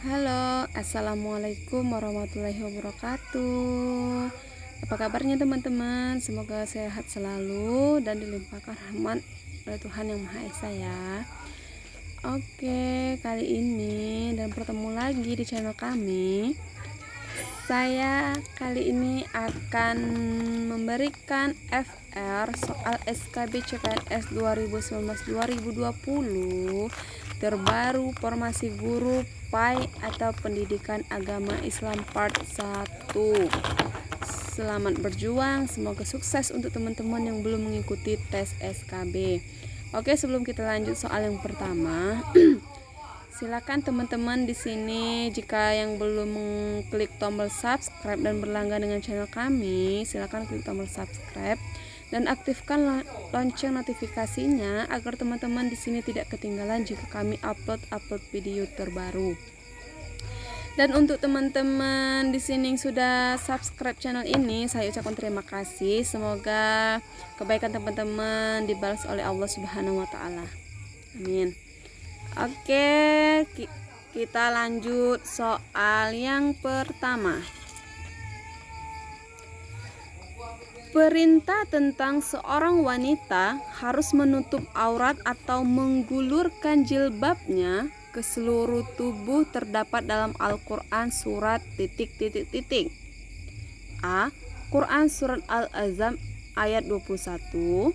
Halo, assalamualaikum warahmatullahi wabarakatuh. Apa kabarnya teman-teman? Semoga sehat selalu dan dilimpahkan rahmat oleh Tuhan Yang Maha Esa ya. Oke, kali ini dan bertemu lagi di channel kami. Saya kali ini akan memberikan FR soal SKB CPNS 2019-2020 terbaru formasi guru PAI atau Pendidikan Agama Islam Part 1. Selamat berjuang, semoga sukses untuk teman-teman yang belum mengikuti tes SKB. Oke, sebelum kita lanjut soal yang pertama, silakan teman-teman di sini jika yang belum mengklik tombol subscribe dan berlangganan dengan channel kami, silakan klik tombol subscribe dan aktifkan lonceng notifikasinya agar teman-teman di sini tidak ketinggalan jika kami upload video terbaru. Dan untuk teman-teman di sini yang sudah subscribe channel ini, saya ucapkan terima kasih. Semoga kebaikan teman-teman dibalas oleh Allah Subhanahu wa taala. Amin. Oke, kita lanjut soal yang pertama. Perintah tentang seorang wanita harus menutup aurat atau menggulurkan jilbabnya ke seluruh tubuh terdapat dalam Al-Quran surat ... A. Quran surat Al-Ahzab ayat 21.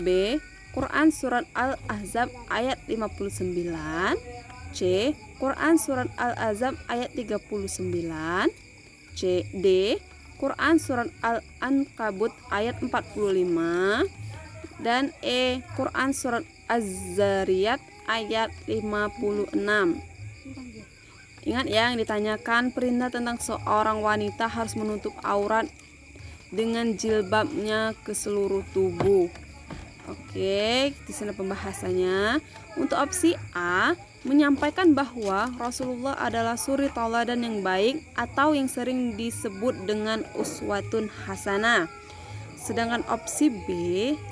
B. Quran surat Al-Ahzab ayat 59. C. Quran surat Al-Ahzab ayat 39. D. Quran surat Al-Ankabut ayat 45. Dan E. Quran surat Az-Zariyat ayat 56. Ingat ya, yang ditanyakan perintah tentang seorang wanita harus menutup aurat dengan jilbabnya ke seluruh tubuh. Oke, di sana pembahasannya. Untuk opsi A, menyampaikan bahwa Rasulullah adalah suri tauladan yang baik atau yang sering disebut dengan uswatun hasanah. Sedangkan opsi B,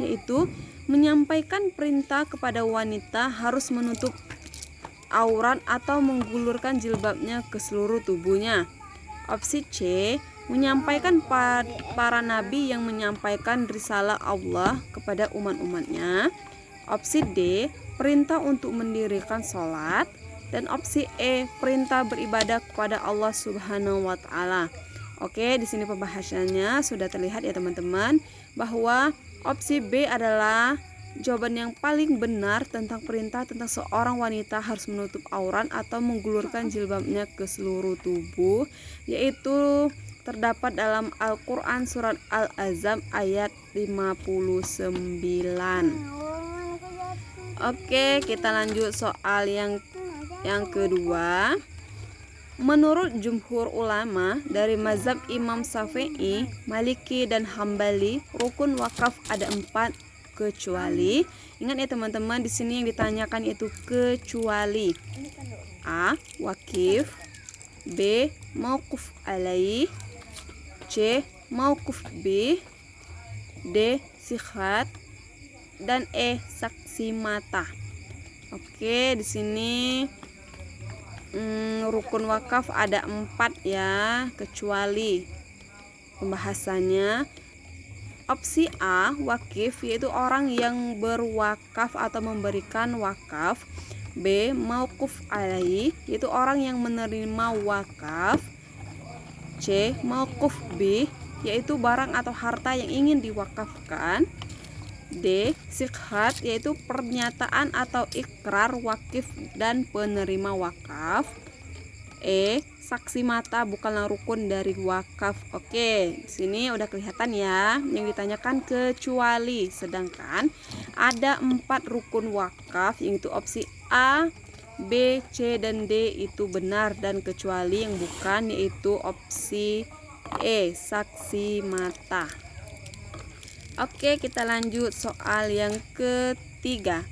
yaitu menyampaikan perintah kepada wanita harus menutup aurat atau menggulurkan jilbabnya ke seluruh tubuhnya. Opsi C, menyampaikan para nabi yang menyampaikan risalah Allah kepada umat-umatnya. Opsi D, perintah untuk mendirikan sholat. Dan opsi E, perintah beribadah kepada Allah Subhanahu wa taala. Oke, di sini pembahasannya sudah terlihat ya teman-teman, bahwa opsi B adalah jawaban yang paling benar tentang perintah tentang seorang wanita harus menutup aurat atau menggulurkan jilbabnya ke seluruh tubuh, yaitu terdapat dalam Al-Quran surat Al-Ahzab ayat 59. Oke, kita lanjut soal yang kedua. Menurut jumhur ulama dari mazhab Imam Syafi'i, Maliki dan Hambali, rukun wakaf ada 4 kecuali. Ingat ya teman-teman, di sini yang ditanyakan itu kecuali. A. Wakif. B. Mauquf alaih. C. Mauquf B. D. Sikhat. Dan E. Saksi mata. Oke, di sini rukun wakaf ada 4 ya, kecuali. Pembahasannya, opsi A, wakif, yaitu orang yang berwakaf atau memberikan wakaf. B. Mauquf alaih, yaitu orang yang menerima wakaf. C. Mauquf B, yaitu barang atau harta yang ingin diwakafkan. D. Sikhat, yaitu pernyataan atau ikrar wakif dan penerima wakaf. E. Saksi mata bukanlah rukun dari wakaf. Oke, di sini udah kelihatan ya, yang ditanyakan kecuali. Sedangkan ada 4 rukun wakaf, yaitu opsi A, B, C, dan D itu benar, dan kecuali yang bukan yaitu opsi E, saksi mata. Oke, kita lanjut soal yang ketiga.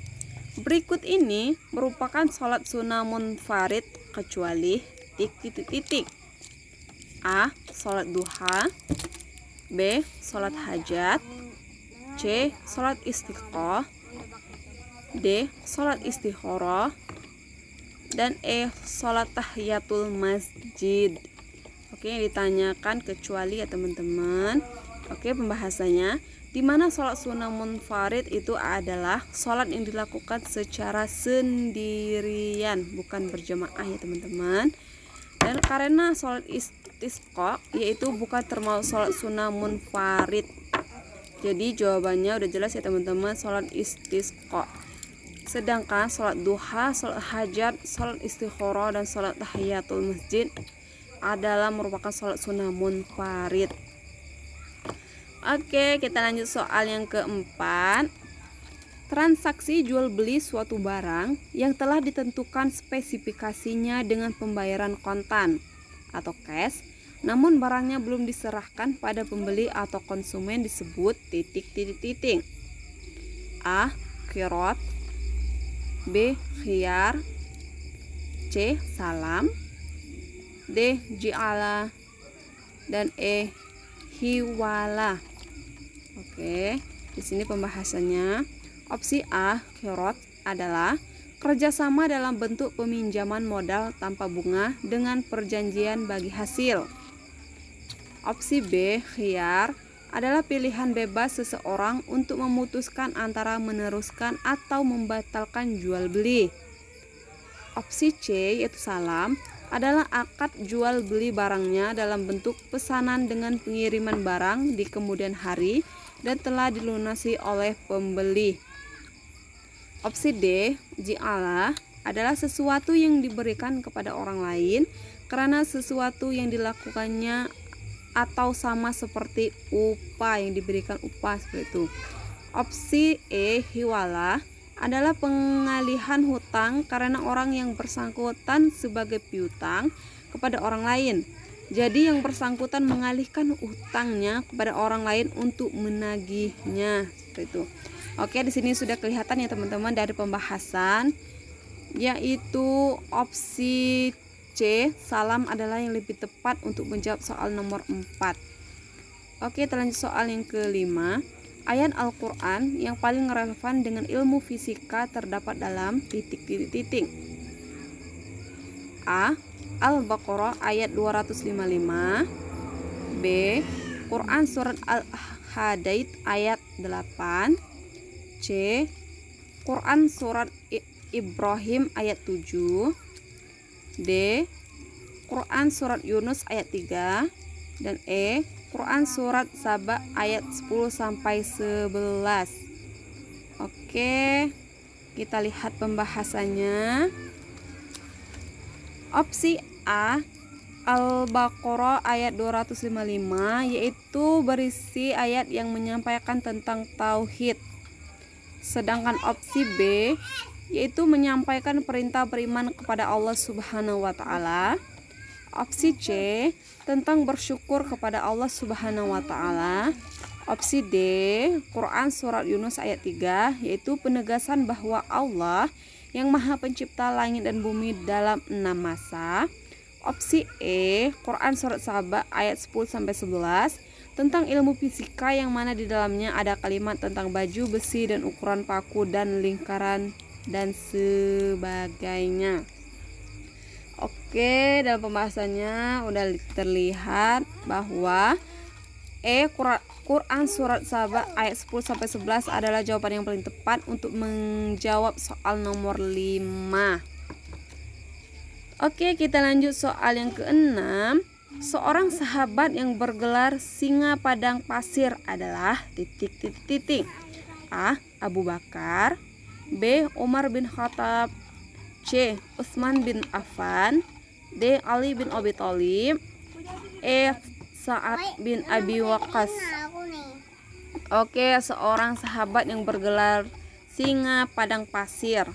Berikut ini merupakan sholat sunnah munfarid kecuali ... A. Sholat duha. B. Sholat hajat. C. Sholat istiqoh. D. Sholat istikharah. Dan E. Sholat tahiyatul masjid. Oke, yang ditanyakan kecuali ya teman-teman. Oke, pembahasannya, di mana sholat sunnah munfarid itu adalah sholat yang dilakukan secara sendirian, bukan berjamaah ya teman-teman. Dan karena sholat istisqa yaitu bukan termasuk sholat sunnah munfarid. Jadi jawabannya udah jelas ya teman-teman, sholat istisqa. Sedangkan sholat duha, sholat hajat, sholat istikharah, dan sholat tahiyatul masjid adalah merupakan sholat sunnah munfarid. Oke, kita lanjut soal yang keempat. Transaksi jual beli suatu barang yang telah ditentukan spesifikasinya dengan pembayaran kontan atau cash, namun barangnya belum diserahkan pada pembeli atau konsumen disebut titik. A. Qirot, B. Khiyar, C. Salam, D. Ji'ala, dan E. Hiwala. Oke, di sini pembahasannya. Opsi A, qirot, adalah kerjasama dalam bentuk peminjaman modal tanpa bunga dengan perjanjian bagi hasil. Opsi B, khiyar, adalah pilihan bebas seseorang untuk memutuskan antara meneruskan atau membatalkan jual beli. Opsi C, yaitu salam, adalah akad jual beli barangnya dalam bentuk pesanan dengan pengiriman barang di kemudian hari dan telah dilunasi oleh pembeli. Opsi D, ji'ala, adalah sesuatu yang diberikan kepada orang lain karena sesuatu yang dilakukannya atau sama seperti upah, yang diberikan upah seperti itu. Opsi E, hiwala, adalah pengalihan hutang karena orang yang bersangkutan sebagai piutang kepada orang lain. Jadi yang bersangkutan mengalihkan hutangnya kepada orang lain untuk menagihnya, seperti itu. Oke, di sini sudah kelihatan ya teman-teman dari pembahasan, yaitu opsi C, salam, adalah yang lebih tepat untuk menjawab soal nomor 4. Oke, kita lanjut soal yang kelima. Ayat Al-Quran yang paling relevan dengan ilmu fisika terdapat dalam titik. A. Al-Baqarah ayat 255. B. Quran surat Al-Hadid ayat 8. C. Quran surat Ibrahim ayat 7. D. Quran surat Yunus ayat 3. Dan E. Quran surat Saba ayat 10 sampai 11. Oke, kita lihat pembahasannya. Opsi A, Al-Baqarah ayat 255, yaitu berisi ayat yang menyampaikan tentang tauhid. Sedangkan opsi B, yaitu menyampaikan perintah beriman kepada Allah Subhanahu wa taala. Opsi C, tentang bersyukur kepada Allah Subhanahu wa taala. Opsi D, Quran surat Yunus ayat 3, yaitu penegasan bahwa Allah yang Maha Pencipta langit dan bumi dalam 6 masa. Opsi E, Quran surat Saba ayat 10 sampai 11, tentang ilmu fisika yang mana di dalamnya ada kalimat tentang baju besi dan ukuran paku dan lingkaran dan sebagainya. Oke, dalam pembahasannya udah terlihat bahwa Quran surat Saba ayat 10 sampai 11 adalah jawaban yang paling tepat untuk menjawab soal nomor 5. Oke, kita lanjut soal yang ke-6. Seorang sahabat yang bergelar singa padang pasir adalah titik. A. Abu Bakar, B. Umar bin Khattab, C. Utsman bin Affan, D. Ali bin Abi Thalib, E. Sa'ad bin Abi Waqqas. Oke, seorang sahabat yang bergelar singa padang pasir.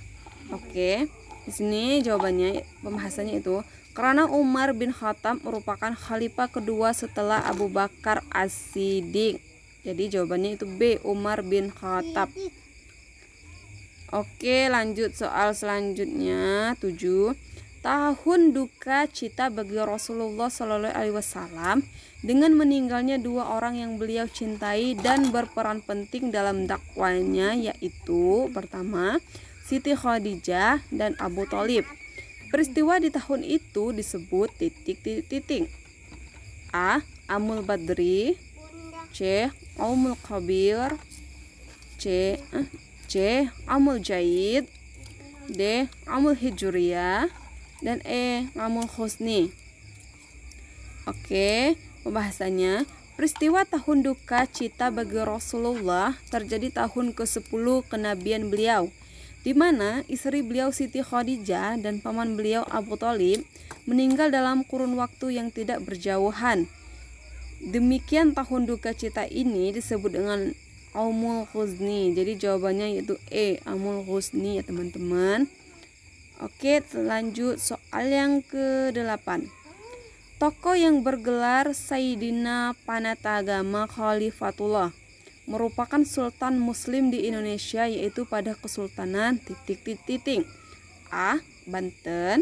Oke, di sini jawabannya, pembahasannya itu karena Umar bin Khattab merupakan khalifah kedua setelah Abu Bakar As-Siddiq. Jadi jawabannya itu B, Umar bin Khattab. Oke, lanjut soal selanjutnya 7. Tahun duka cita bagi Rasulullah Shallallahu Alaihi Wasallam dengan meninggalnya dua orang yang beliau cintai dan berperan penting dalam dakwanya, yaitu pertama Siti Khadijah dan Abu Thalib. Peristiwa di tahun itu disebut titik. A. Amul Badri. C. Amul Kabir. C. Amul Jaid. D. Amul Hijriyah. Dan E. Amul Husni. Oke, pembahasannya. Peristiwa tahun duka cita bagi Rasulullah terjadi tahun ke-10 kenabian beliau, di mana istri beliau Siti Khadijah dan paman beliau Abu Thalib meninggal dalam kurun waktu yang tidak berjauhan. Demikian tahun duka cita ini disebut dengan Amul Husni. Jadi jawabannya yaitu E, Amul Husni ya teman-teman. Oke, lanjut soal yang ke-8. Tokoh yang bergelar Sayyidina Panatagama Khalifatullah merupakan sultan muslim di Indonesia, yaitu pada Kesultanan titik. A. Banten.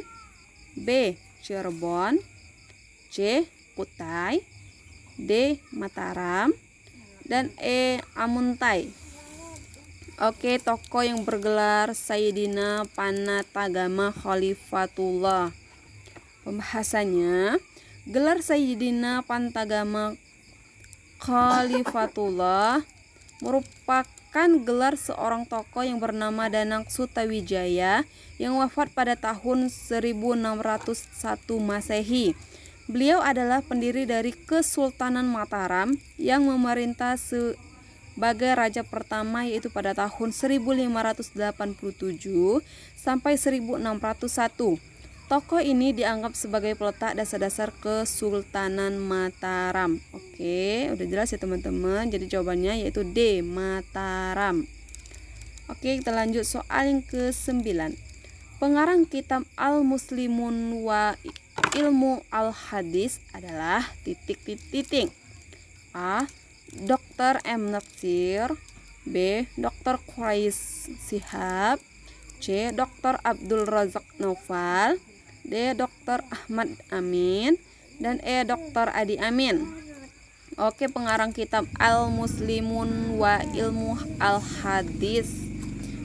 B. Cirebon. C. Kutai. D. Mataram. Dan E. Amuntai. Oke, tokoh yang bergelar Sayyidina Panatagama Khalifatullah. Pembahasannya, gelar Sayyidina Panatagama Khalifatullah merupakan gelar seorang tokoh yang bernama Danang Sutawijaya yang wafat pada tahun 1601 Masehi. Beliau adalah pendiri dari Kesultanan Mataram yang memerintah sebagai raja pertama, yaitu pada tahun 1587 sampai 1601. Tokoh ini dianggap sebagai peletak dasar-dasar Kesultanan Mataram. Oke, udah jelas ya teman-teman. Jadi jawabannya yaitu D, Mataram. Oke, kita lanjut soal yang ke-9. Pengarang kitab Al-Muslimun wa Ilmu Al-Hadis adalah titik. A. Dr. M. Natsir. B. Dr. Qais Shihab. C. Dr. Abdul Razak Naufal. D. Dr. Ahmad Amin. Dan E. Dr. Adi Amin. Oke, pengarang kitab Al-Muslimun wa Ilmu Al-Hadis.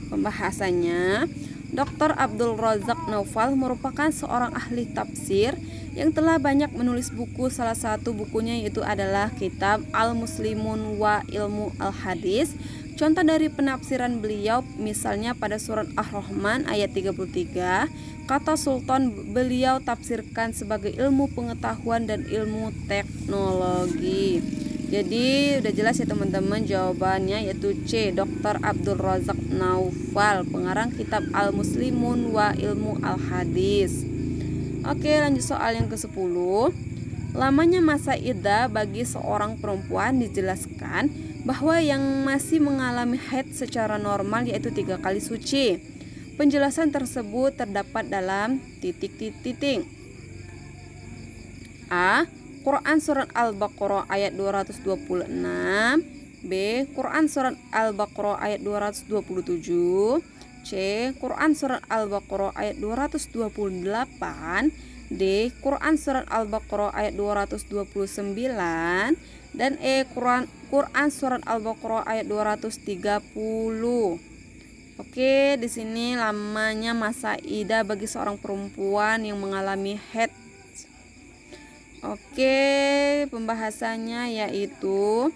Pembahasannya, Dr. Abdul Razak Naufal merupakan seorang ahli tafsir yang telah banyak menulis buku. Salah satu bukunya yaitu adalah kitab Al-Muslimun wa Ilmu Al-Hadis. Contoh dari penafsiran beliau misalnya pada surat Ar-Rahman ayat 33, kata sultan beliau tafsirkan sebagai ilmu pengetahuan dan ilmu teknologi. Jadi udah jelas ya teman-teman, jawabannya yaitu C, Dr. Abdul Razak Naufal, pengarang kitab Al-Muslimun wa Ilmu Al-Hadis. Oke, lanjut soal yang ke-10. Lamanya masa iddah bagi seorang perempuan dijelaskan bahwa yang masih mengalami haid secara normal yaitu 3 kali suci. Penjelasan tersebut terdapat dalam titik. A. Quran Surat Al-Baqarah ayat 226. B. Quran Surat Al-Baqarah ayat 227. C. Quran Surat Al-Baqarah ayat 228. D. Quran Surat Al-Baqarah ayat 229. Dan E. Quran Surat Al-Baqarah ayat 230. Oke, di sini lamanya masa iddah bagi seorang perempuan yang mengalami haid. Oke, pembahasannya yaitu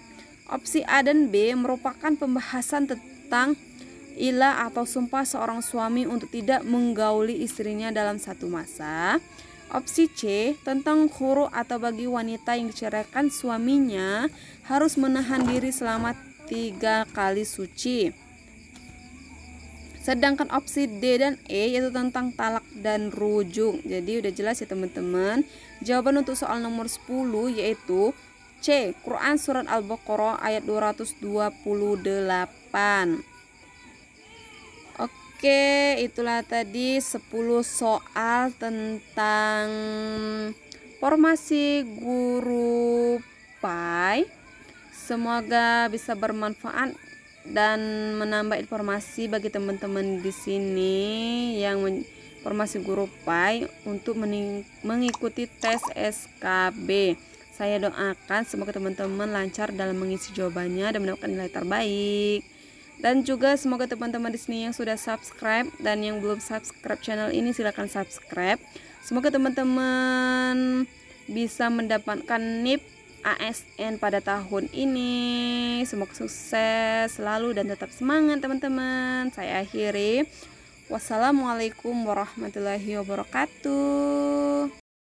opsi A dan B merupakan pembahasan tentang ilah atau sumpah seorang suami untuk tidak menggauli istrinya dalam satu masa. Opsi C tentang khuru atau bagi wanita yang diceraikan suaminya harus menahan diri selama 3 kali suci. Sedangkan opsi D dan E yaitu tentang talak dan rujuk. Jadi udah jelas ya teman-teman. Jawaban untuk soal nomor 10 yaitu C, Quran Surat Al-Baqarah ayat 228. Oke, itulah tadi 10 soal tentang formasi guru PAI. Semoga bisa bermanfaat dan menambah informasi bagi teman-teman di sini yang formasi guru PAI untuk mengikuti tes SKB. Saya doakan semoga teman-teman lancar dalam mengisi jawabannya dan mendapatkan nilai terbaik. Dan juga semoga teman-teman di sini yang sudah subscribe dan yang belum subscribe channel ini silahkan subscribe. Semoga teman-teman bisa mendapatkan NIP ASN pada tahun ini. Semoga sukses selalu dan tetap semangat teman-teman. Saya akhiri. Wassalamualaikum warahmatullahi wabarakatuh.